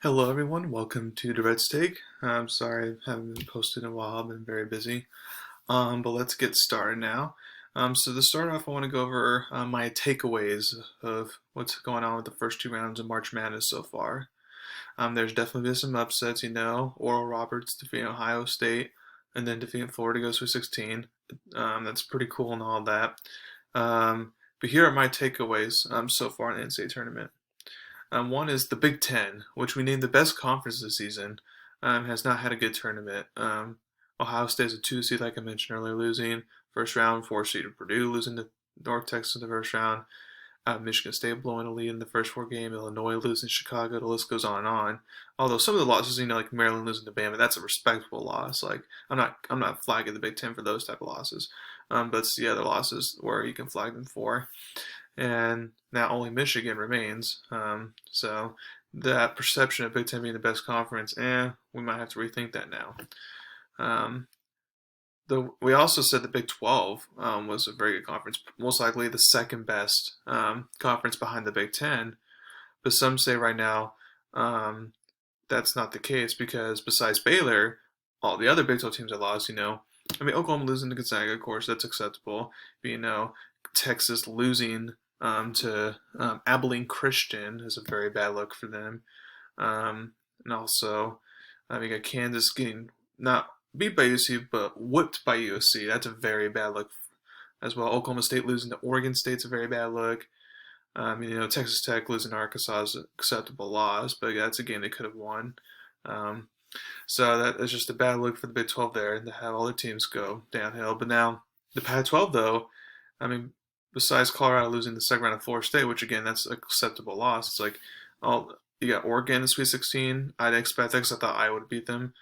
Hello, everyone. Welcome to Durrett's Take. I'm sorry I haven't been posted in a while. I've been very busy. But let's get started now. So to start off, I want to go over my takeaways of what's going on with the first two rounds of March Madness so far. There's definitely been some upsets, Oral Roberts defeating Ohio State and then defeating Florida goes to 16. That's pretty cool and all that. But here are my takeaways so far in the NCAA tournament. One is the Big Ten, which we named the best conference this season, has not had a good tournament. Ohio State is a 2 seed, like I mentioned earlier, losing first round. 4 seed to Purdue losing to North Texas in the first round. Michigan State blowing a lead in the first four games. Illinois losing Chicago. The list goes on and on. Although some of the losses, like Maryland losing to Bama, that's a respectable loss. Like I'm not flagging the Big Ten for those type of losses. But it's the other losses where you can flag them for. And now only Michigan remains. So that perception of Big Ten being the best conference, we might have to rethink that now. Um, we also said the Big 12 was a very good conference, most likely the second best conference behind the Big Ten. But some say right now that's not the case because besides Baylor, all the other Big 12 teams have lost. Oklahoma losing to Gonzaga, of course, that's acceptable. But Texas losing to Abilene Christian is a very bad look for them. And also, you got Kansas getting not beat by USC, but whipped by USC. That's a very bad look as well. Oklahoma State losing to Oregon State's a very bad look. Texas Tech losing to Arkansas is an acceptable loss, but that's a game they could have won. So that's just a bad look for the Big 12 there, and to have all the teams go downhill. But now the Pac-12, though, besides Colorado losing the second round of Florida State, which again that's an acceptable loss, it's like you got Oregon in Sweet 16. I'd expect that because I thought Iowa would beat them.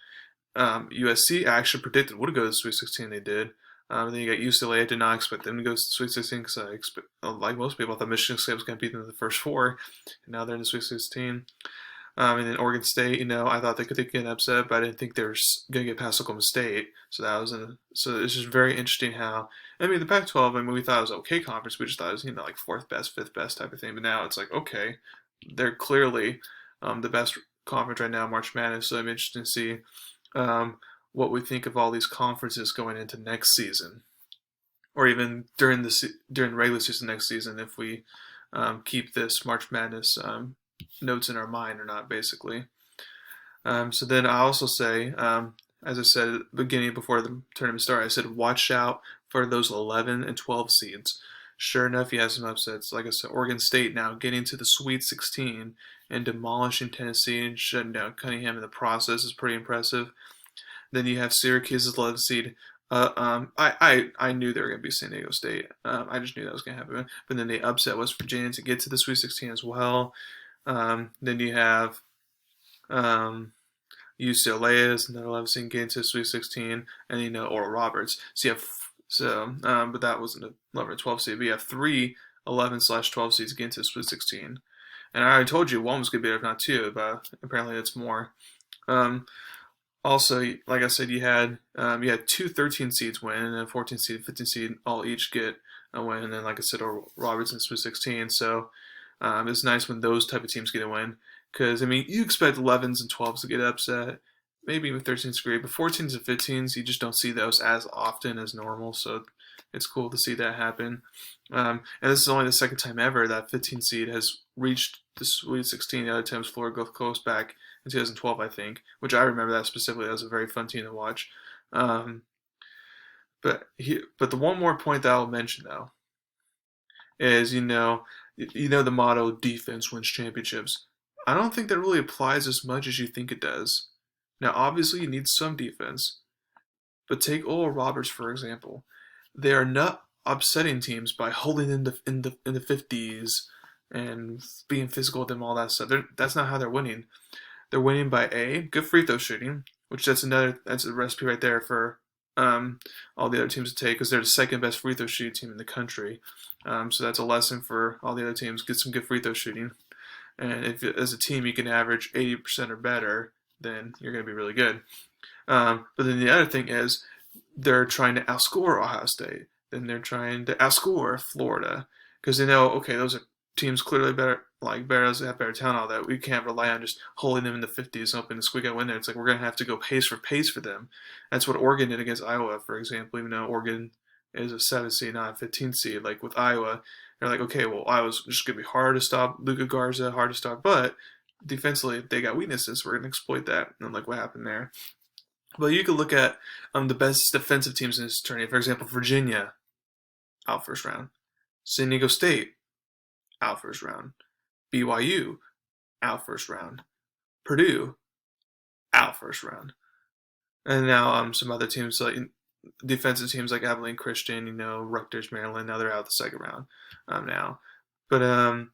USC I actually predicted would go to the Sweet 16. They did. Then you got UCLA. I did not expect them to go to the Sweet 16 because like most people, I thought Michigan State was going to beat them in the first four, and now they're in the Sweet 16. And then Oregon State, I thought they could get an upset, but I didn't think they were going to get past Oklahoma State. So it's just very interesting how the Pac-12. We thought it was an okay conference. We just thought it was like fourth best, fifth best type of thing. But now it's like okay, they're clearly the best conference right now, March Madness. So I'm interested to see what we think of all these conferences going into next season, or even during regular season next season if we keep this March Madness notes in our mind or not, basically. So then I also say, as I said at the beginning before the tournament started, I said watch out for those 11 and 12 seeds. Sure enough, you have some upsets. Like I said, Oregon State now getting to the Sweet 16 and demolishing Tennessee and shutting down Cunningham in the process is pretty impressive. Then you have Syracuse's 11 seed. I knew they were going to be San Diego State. I just knew that was going to happen. But then they upset West Virginia to get to the Sweet 16 as well. Then you have UCLA is another 11 seed getting to the Sweet 16, and Oral Roberts. But that wasn't a 11 or 12 seed. But you have three 11/12 seeds getting to the Sweet 16, and I already told you one was going to be if not two, but apparently it's more. Also, like I said, you had two 13 seeds win, and then 14 seed, 15 seed all each get a win, and then like I said, Oral Roberts in Sweet 16. So it's nice when those type of teams get a win because you expect 11s and 12s to get upset, maybe even 13s great, but 14s and 15s you just don't see those as often as normal. So it's cool to see that happen. And this is only the second time ever that 15 seed has reached the Sweet 16. The other times Florida Gulf Coast back in 2012, I think, which I remember that specifically. That was a very fun team to watch. But the one more point that I'll mention though is the motto defense wins championships. I don't think that really applies as much as you think it does. Now, obviously, you need some defense, but take Oral Roberts for example. They are not upsetting teams by holding in the 50s and being physical with them, all that stuff. That's not how they're winning. They're winning by good free throw shooting, which that's a recipe right there for all the other teams to take because they're the second best free throw shooting team in the country. So that's a lesson for all the other teams: get some good free throw shooting. And if as a team you can average 80% or better, then you're going to be really good. But then the other thing is they're trying to outscore Ohio State. Then they're trying to outscore Florida because they know, okay, those are teams clearly better, like Bears have better talent, all that. We can't rely on just holding them in the 50s, hoping to squeak out win there. It's like we're gonna have to go pace for them. That's what Oregon did against Iowa, for example. Even though Oregon is a 7 seed, not a 15 seed, like with Iowa, they're like, okay, well, Iowa's just gonna be hard to stop. Luka Garza, hard to stop, but defensively, they got weaknesses. We're gonna exploit that, and like what happened there. But you could look at the best defensive teams in this tournament. For example, Virginia out first round, San Diego State out first round, BYU out first round, Purdue out first round, and now some other teams like defensive teams like Abilene Christian, Rutgers, Maryland. Now they're out the second round now, but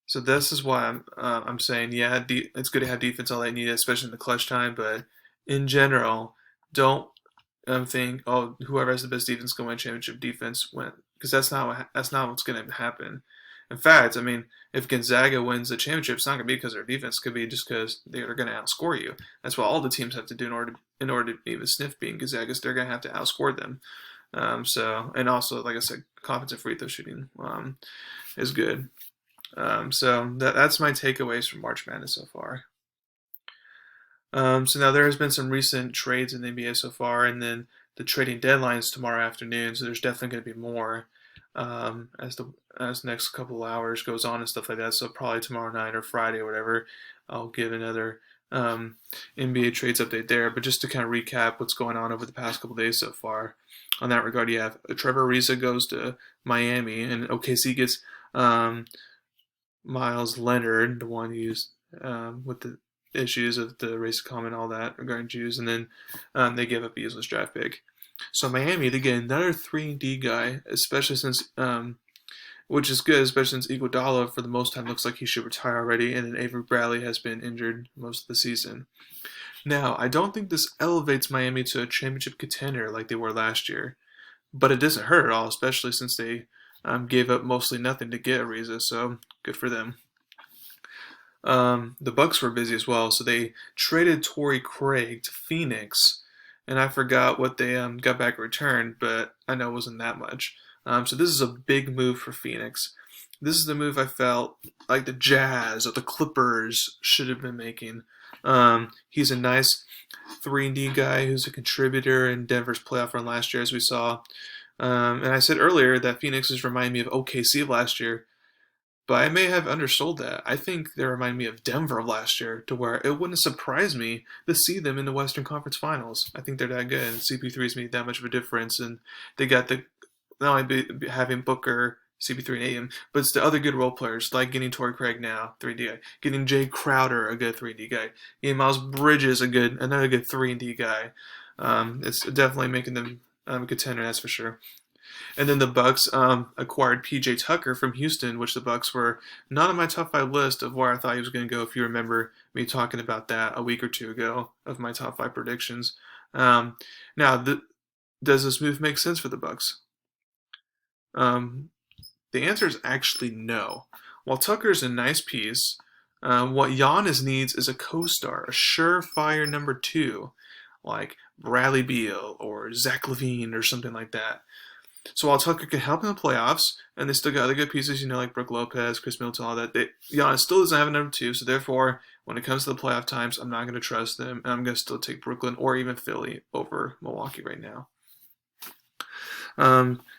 so this is why I'm saying it's good to have defense all they need, especially in the clutch time. But in general, don't think whoever has the best defense going to win championship defense win, because that's not what's going to happen. In fact, I mean, if Gonzaga wins the championship, it's not going to be because their defense. It could be just because they're going to outscore you. That's what all the teams have to do in order to even sniff being Gonzaga. They're going to have to outscore them. And also, like I said, confidence and free throw shooting is good. So that's my takeaways from March Madness so far. So now there has been some recent trades in the NBA so far, and then the trading deadline is tomorrow afternoon. So there's definitely going to be more as the next couple of hours goes on and stuff like that. So probably tomorrow night or Friday or whatever, I'll give another NBA trades update there. But just to kind of recap what's going on over the past couple of days so far, on that regard, you have Trevor Ariza goes to Miami, and OKC gets Miles Leonard, the one who's with the issues of the race comment, all that regarding Jews, and then they give up Beasley's draft pick. So Miami, they get another 3-and-D guy, especially since, which is good, especially since Iguodala for the most time looks like he should retire already, and then Avery Bradley has been injured most of the season. Now, I don't think this elevates Miami to a championship contender like they were last year, but it doesn't hurt at all, especially since they gave up mostly nothing to get Ariza, so good for them. The Bucks were busy as well, so they traded Torrey Craig to Phoenix, and I forgot what they got back in return, but I know it wasn't that much. So this is a big move for Phoenix. This is the move I felt like the Jazz or the Clippers should have been making. He's a nice 3-and-D guy who's a contributor in Denver's playoff run last year, as we saw. And I said earlier that Phoenix is reminding me of OKC last year, but I may have undersold that. I think they remind me of Denver last year, to where it wouldn't surprise me to see them in the Western Conference Finals. I think they're that good, and CP3's made that much of a difference, and they got not only having Booker, CP3, and Ayton, but it's the other good role players, like getting Torrey Craig now, 3-and-D guy, getting Jay Crowder, a good 3-and-D guy, getting Miles Bridges, another good 3-and-D guy. It's definitely making them a contender, that's for sure. And then the Bucks acquired PJ Tucker from Houston, which the Bucks were not on my top 5 list of where I thought he was going to go. If you remember me talking about that a week or two ago of my top 5 predictions. Now, does this move make sense for the Bucks? The answer is actually no. While Tucker's a nice piece, what Giannis needs is a co-star, a surefire number 2, like Bradley Beal or Zach LaVine or something like that. So while Tucker can help in the playoffs, and they still got other good pieces, like Brook Lopez, Chris Middleton, all that, Giannis still doesn't have a number 2, so therefore, when it comes to the playoff times, I'm not going to trust them, and I'm going to still take Brooklyn or even Philly over Milwaukee right now.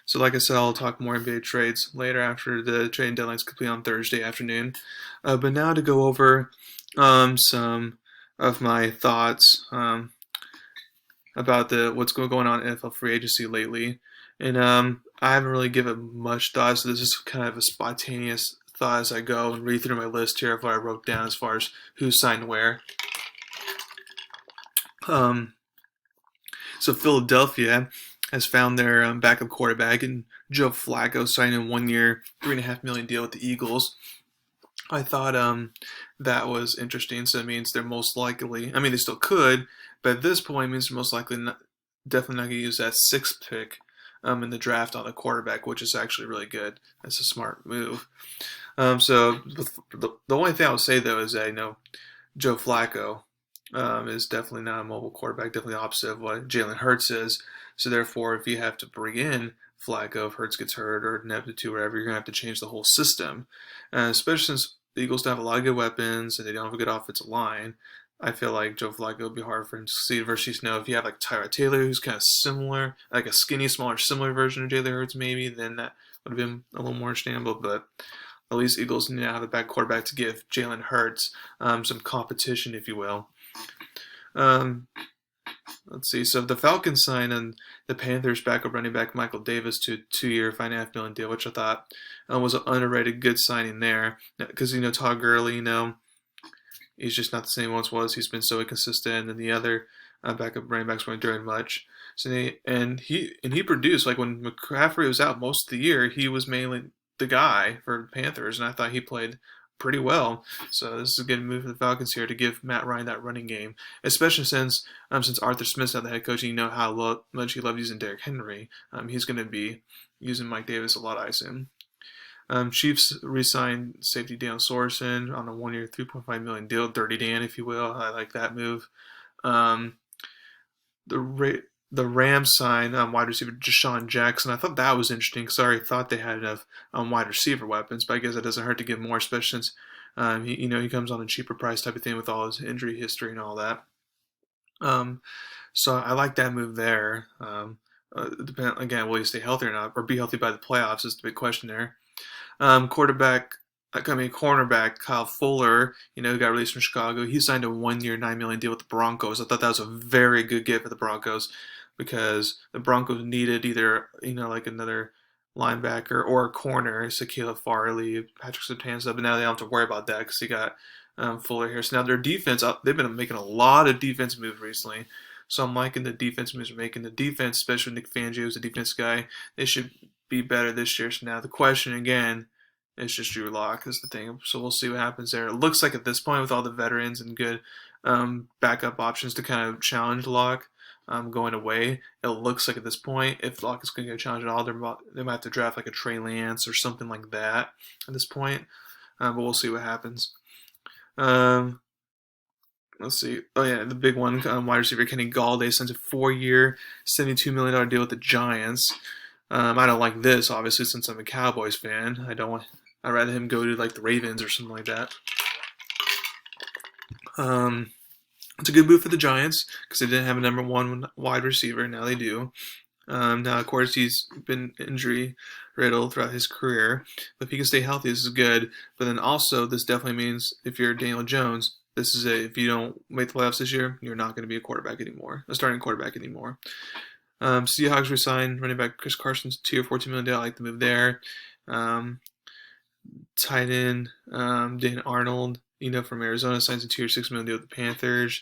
So like I said, I'll talk more NBA trades later after the trading deadline is complete on Thursday afternoon. But now to go over some of my thoughts about what's going on in NFL free agency lately. And I haven't really given much thought, so this is kind of a spontaneous thought as I go and read through my list here of what I wrote down as far as who's signed where. So Philadelphia has found their backup quarterback, and Joe Flacco signed a 1-year, $3.5 million deal with the Eagles. I thought that was interesting. So it means they're most likely, they still could, but at this point it means they're most likely definitely not going to use that 6th pick in the draft on the quarterback, which is actually really good. That's a smart move. So the only thing I would say, though, is that Joe Flacco is definitely not a mobile quarterback, definitely the opposite of what Jalen Hurts is. So therefore, if you have to bring in Flacco if Hurts gets hurt or Nebula 2 or whatever. You're going to have to change the whole system. Especially since the Eagles don't have a lot of good weapons and they don't have a good offensive line. I feel like Joe Flacco would be hard for him to succeed versus, if you have like Tyrod Taylor, who's kind of similar, like a skinny, smaller, similar version of Jalen Hurts, maybe, then that would have been a little more understandable. But at least Eagles need to have a bad quarterback to give Jalen Hurts some competition, if you will. Let's see. So the Falcons signed and the Panthers backup running back Michael Davis to a 2-year, $5.5 million deal, which I thought was an underrated good signing there. Because, Todd Gurley, he's just not the same he once was. He's been so inconsistent, and the other backup running backs weren't doing much. So he produced. Like when McCaffrey was out most of the year, he was mainly the guy for the Panthers, and I thought he played pretty well. So this is a good move for the Falcons here to give Matt Ryan that running game, especially since Arthur Smith's not the head coach, and you know how much he loved using Derrick Henry. He's going to be using Mike Davis a lot, I assume. Chiefs re-signed safety Daniel Sorensen on a 1-year, $3.5 million deal. Dirty Dan, if you will. I like that move. The Rams signed wide receiver Deshaun Jackson. I thought that was interesting because I already thought they had enough wide receiver weapons, but I guess it doesn't hurt to get more, especially since he comes on a cheaper price type of thing with all his injury history and all that. So I like that move there. Again, will he stay healthy or not, or be healthy by the playoffs is the big question there. Cornerback Kyle Fuller, who got released from Chicago. He signed a 1-year, $9 million deal with the Broncos. I thought that was a very good get for the Broncos because the Broncos needed either, like another linebacker or a corner, Shaquille Farley, Patrick Surtain, but now they don't have to worry about that because he got Fuller here. So now their defense, they've been making a lot of defense moves recently. So I'm liking the defense moves they're making. The defense, especially Nick Fangio is a defense guy, they should be better this year. So now the question again is just Drew Lock is the thing. So we'll see what happens there. It looks like at this point with all the veterans and good backup options to kind of challenge Lock going away, it looks like at this point if Lock is going to get challenged at all, they might have to draft like a Trey Lance or something like that at this point. But we'll see what happens. Let's see. Oh, yeah, the big one, wide receiver Kenny Galladay signs a 4-year, $72 million deal with the Giants. I don't like this, obviously, since I'm a Cowboys fan. I'd rather him go to, like, the Ravens or something like that. It's a good move for the Giants because they didn't have a number 1 wide receiver. Now they do. Now, of course, he's been injury-riddled throughout his career. But if he can stay healthy, this is good. But then also, this definitely means if you're Daniel Jones, if you don't make the playoffs this year, you're not going to be a starting quarterback anymore. Seahawks resigned running back Chris Carson's 2-year, $14 million deal. I like the move there. Tight end Dan Arnold, from Arizona, signs a 2-year, $6 million deal with the Panthers.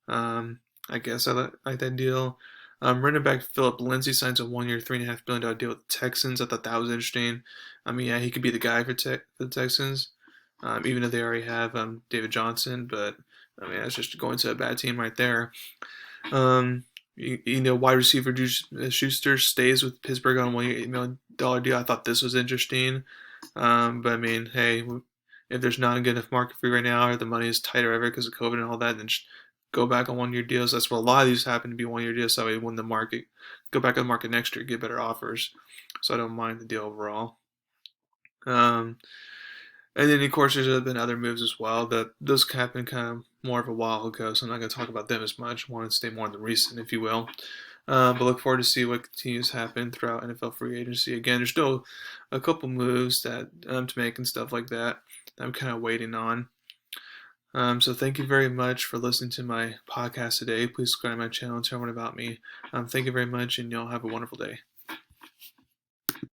I guess I like that deal. Running back Philip Lindsay signs a 1-year, $3.5 million deal with the Texans. I thought that was interesting. He could be the guy for the Texans. Even though they already have David Johnson, but that's just going to a bad team right there. Wide receiver Schuster stays with Pittsburgh on a 1-year, $8 million deal. I thought this was interesting, but hey, if there's not a good enough market for you right now, or the money is tight or whatever because of COVID and all that, then just go back on 1-year deals. That's what a lot of these happen to be 1-year deals. So when the market go back on the market next year, get better offers. So I don't mind the deal overall. And then, of course, there's been other moves as well. Those happened kind of more of a while ago, so I'm not going to talk about them as much. I want to stay more in the recent, if you will. But look forward to see what continues to happen throughout NFL free agency. Again, there's still a couple moves that to make and stuff like that I'm kind of waiting on. So thank you very much for listening to my podcast today. Please subscribe to my channel and tell everyone about me. Thank you very much, and y'all have a wonderful day.